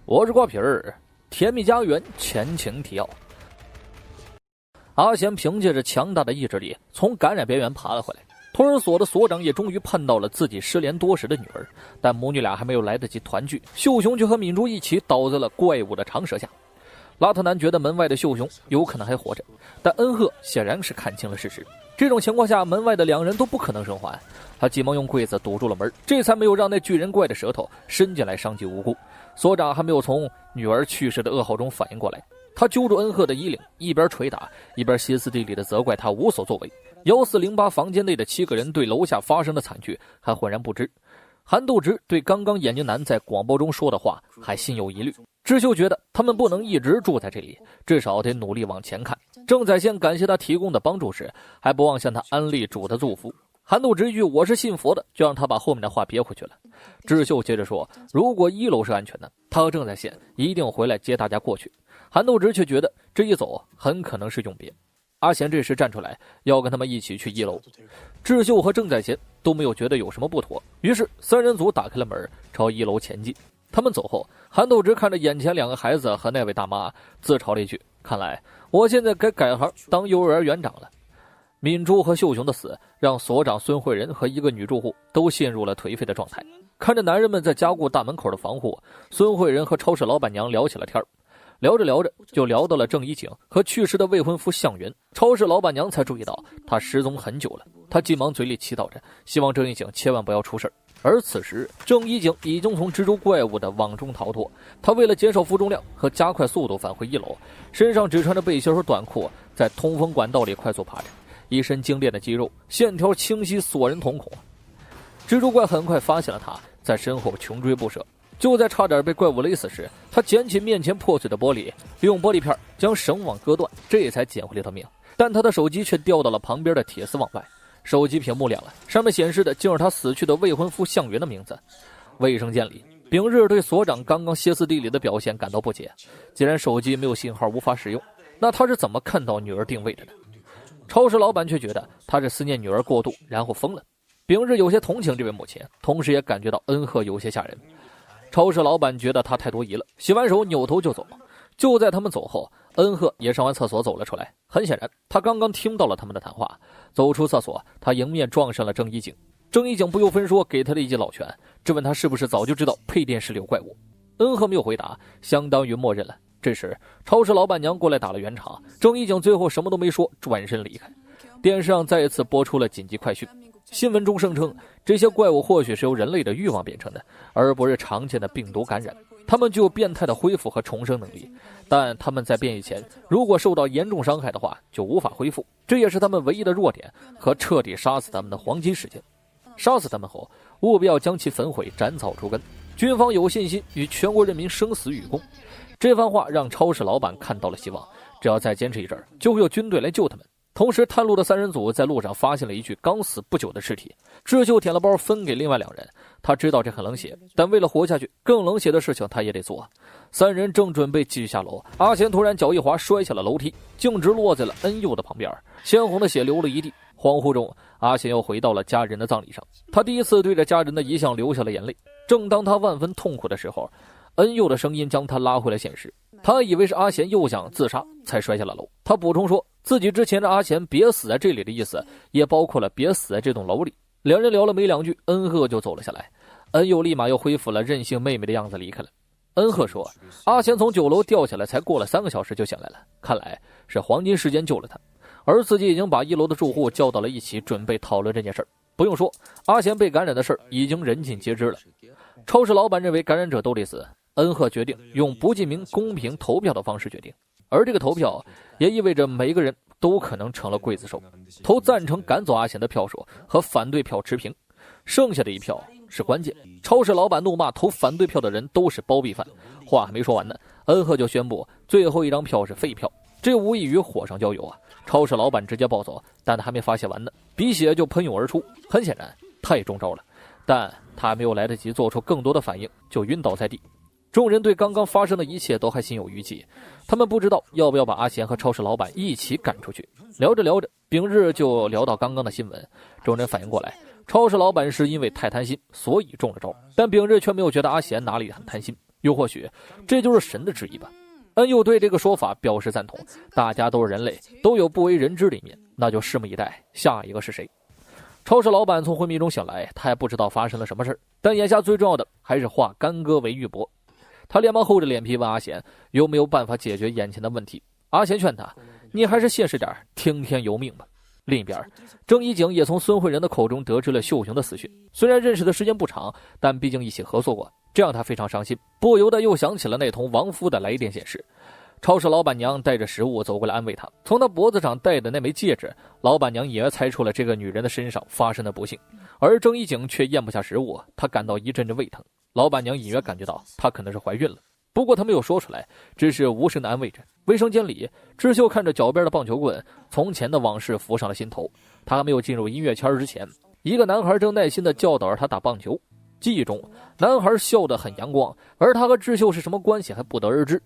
我是瓜皮儿，甜蜜家园前情提要。阿贤凭借着强大的意志力从感染边缘爬了回来，托儿所的所长也终于盼到了自己失联多时的女儿，但母女俩还没有来得及团聚，秀雄却和敏珠一起倒在了怪物的长舌下。拉特南觉得门外的秀雄有可能还活着，但恩赫显然是看清了事实。这种情况下，门外的两人都不可能生还。他急忙用柜子堵住了门，这才没有让那巨人怪的舌头伸进来伤及无辜。所长还没有从女儿去世的噩耗中反应过来，他揪住恩赫的衣领，一边捶打，一边歇斯底里地责怪他无所作为。1408房间内的7个人对楼下发生的惨剧还浑然不知。韩斗直对刚刚眼镜男在广播中说的话还心有疑虑。智秀觉得他们不能一直住在这里，至少得努力往前看。郑宰先感谢他提供的帮助时，还不忘向他安利主的祝福。韩斗直一句我是信佛的，就让他把后面的话憋回去了。智秀接着说，如果1楼是安全的，他和郑宰先一定回来接大家过去。韩斗直却觉得这一走很可能是永别。阿贤这时站出来要跟他们一起去1楼，智秀和郑宰贤都没有觉得有什么不妥，于是3人组打开了门朝1楼前进。他们走后，韩斗直看着眼前2个孩子和那位大妈，自嘲了一句，看来我现在该改行当幼儿园园长了。敏珠和秀雄的死让所长孙慧仁和1个女住户都陷入了颓废的状态。看着男人们在加固大门口的防护，孙慧仁和超市老板娘聊起了天，聊着聊着就聊到了郑一景和去世的未婚夫向元。超市老板娘才注意到他失踪很久了，她急忙嘴里祈祷着，希望郑一景千万不要出事。而此时郑一景已经从蜘蛛怪物的网中逃脱，他为了减少负重量和加快速度返回1楼，身上只穿着背心和短裤，在通风管道里快速爬着，一身精炼的肌肉线条清晰，索人瞳孔。蜘蛛怪很快发现了他，在身后穷追不舍。就在差点被怪物勒死时，他捡起面前破碎的玻璃，利用玻璃片将绳网割断，这才捡回了条命。但他的手机却掉到了旁边的铁丝网外，手机屏幕亮了，上面显示的竟是他死去的未婚夫向元的名字。卫生间里，丙日对所长刚刚歇斯底里的表现感到不解，既然手机没有信号无法使用，那他是怎么看到女儿定位的呢？超市老板却觉得他是思念女儿过度然后疯了。丙日有些同情这位母亲，同时也感觉到恩赫有些吓人。超市老板觉得他太多疑了，洗完手扭头就走。就在他们走后，恩赫也上完厕所走了出来，很显然他刚刚听到了他们的谈话。走出厕所，他迎面撞上了郑一景。郑一景不由分说给他了一记老拳，质问他是不是早就知道配电室里有怪物。恩赫没有回答，相当于默认了。这时超市老板娘过来打了圆场，郑一景最后什么都没说，转身离开。电视上再一次播出了紧急快讯，新闻中声称这些怪物或许是由人类的欲望变成的，而不是常见的病毒感染。他们具有变态的恢复和重生能力，但他们在变异前如果受到严重伤害的话就无法恢复，这也是他们唯一的弱点和彻底杀死他们的黄金时间。杀死他们后务必要将其焚毁，斩草除根。军方有信心与全国人民生死与共。这番话让超市老板看到了希望，只要再坚持一阵就会有军队来救他们。同时探路的3人组在路上发现了一具刚死不久的尸体，智秀舔了包分给另外2人。他知道这很冷血，但为了活下去，更冷血的事情他也得做。3人正准备继续下楼，阿贤突然脚一滑摔下了楼梯，径直落在了恩佑的旁边，鲜红的血流了一地。恍惚中，阿贤又回到了家人的葬礼上，他第一次对着家人的遗像流下了眼泪。正当他万分痛苦的时候，恩佑的声音将他拉回了现实。他以为是阿贤又想自杀才摔下了楼。他补充说自己之前的阿贤别死在这里的意思也包括了别死在这栋楼里。2人聊了没2句，恩赫就走了下来。恩佑立马又恢复了任性妹妹的样子离开了。恩赫说阿贤从9楼掉下来才过了3个小时就醒来了，看来是黄金时间救了他，而自己已经把1楼的住户叫到了一起，准备讨论这件事儿。不用说，阿贤被感染的事儿已经人尽皆知了。超市老板认为感染者都得死，恩赫决定用不记名公平投票的方式决定，而这个投票也意味着每个人都可能成了刽子手。投赞成赶走阿贤的票数和反对票持平，剩下的1票是关键。超市老板怒骂投反对票的人都是包庇犯，话还没说完呢，恩赫就宣布最后1张票是废票，这无异于火上浇油啊！超市老板直接暴走，但他还没发泄完呢，鼻血就喷涌而出，很显然他也中招了，但他还没有来得及做出更多的反应就晕倒在地。众人对刚刚发生的一切都还心有余悸，他们不知道要不要把阿贤和超市老板一起赶出去。聊着聊着，丙日就聊到刚刚的新闻，众人反应过来，超市老板是因为太贪心所以中了招，但丙日却没有觉得阿贤哪里很贪心，又或许这就是神的旨意吧。恩佑对这个说法表示赞同，大家都是人类，都有不为人知的一面，那就拭目以待，下一个是谁。超市老板从昏迷中醒来，他也不知道发生了什么事，但眼下最重要的还是化干戈为玉帛。他连忙厚着脸皮问阿贤有没有办法解决眼前的问题。阿贤劝他，你还是现实点，听天由命吧。另一边，郑一景也从孙慧仁的口中得知了秀雄的死讯，虽然认识的时间不长，但毕竟一起合作过，这让他非常伤心，不由得又想起了那通亡夫的来电显示。超市老板娘带着食物走过来安慰他，从他脖子上戴的那枚戒指，老板娘也猜出了这个女人的身上发生的不幸，而郑一景却咽不下食物，他感到一阵阵胃疼。老板娘隐约感觉到她可能是怀孕了，不过她没有说出来，只是无声的安慰着。卫生间里，智秀看着脚边的棒球棍，从前的往事浮上了心头。他还没有进入音乐圈之前，一个男孩正耐心地教导着他打棒球。记忆中，男孩笑得很阳光，而他和智秀是什么关系还不得而知。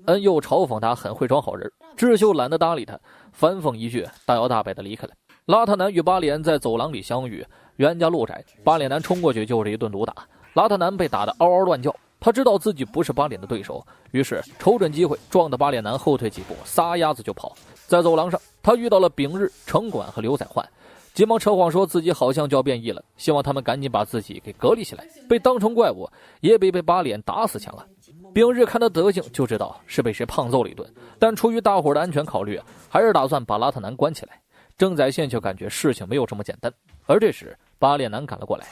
恩佑嘲讽他很会装好人，智秀懒得搭理他，反讽一句，大摇大摆地离开了。邋遢男与八脸在走廊里相遇，袁家路窄，八脸男冲过去就是一顿毒打，邋遢男被打得嗷嗷乱叫。他知道自己不是八脸的对手，于是瞅准机会撞得八脸男后退几步，撒丫子就跑。在走廊上，他遇到了丙日、城管和刘载焕，急忙扯谎说自己好像就要变异了，希望他们赶紧把自己给隔离起来。被当成怪物，也被八脸打死强了。丙日看他德行就知道是被谁胖揍了一顿，但出于大伙的安全考虑，还是打算把邋遢男关起来。郑载宪却感觉事情没有这么简单，而这时八脸男赶了过来。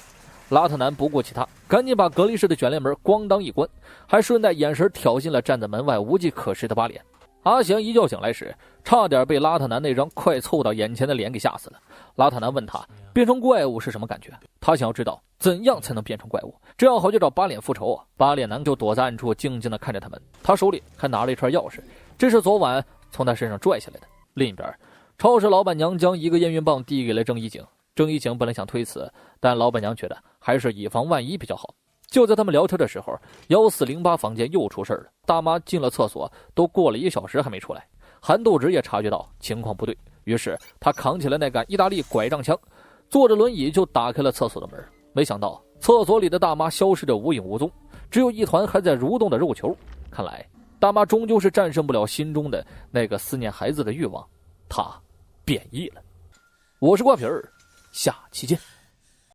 邋遢男不顾其他，赶紧把隔离室的卷帘门咣当一关，还顺带眼神挑衅了站在门外无计可施的八脸。阿贤一觉醒来时，差点被邋遢男那张快凑到眼前的脸给吓死了。邋遢男问他变成怪物是什么感觉，他想要知道怎样才能变成怪物，这样好去找八脸复仇。八脸男就躲在暗处静静地看着他们，他手里还拿了一串钥匙，这是昨晚从他身上拽下来的。另一边，超市老板娘将一个验孕棒递给了郑一景。郑一景本来想推辞，但老板娘觉得还是以防万一比较好。就在他们聊天的时候，1408房间又出事了。大妈进了厕所，都过了1小时还没出来。韩斗直也察觉到情况不对，于是他扛起了那杆意大利拐杖枪，坐着轮椅就打开了厕所的门。没想到厕所里的大妈消失得无影无踪，只有一团还在蠕动的肉球。看来大妈终究是战胜不了心中的那个思念孩子的欲望，她变异了。我是瓜皮儿，下期见。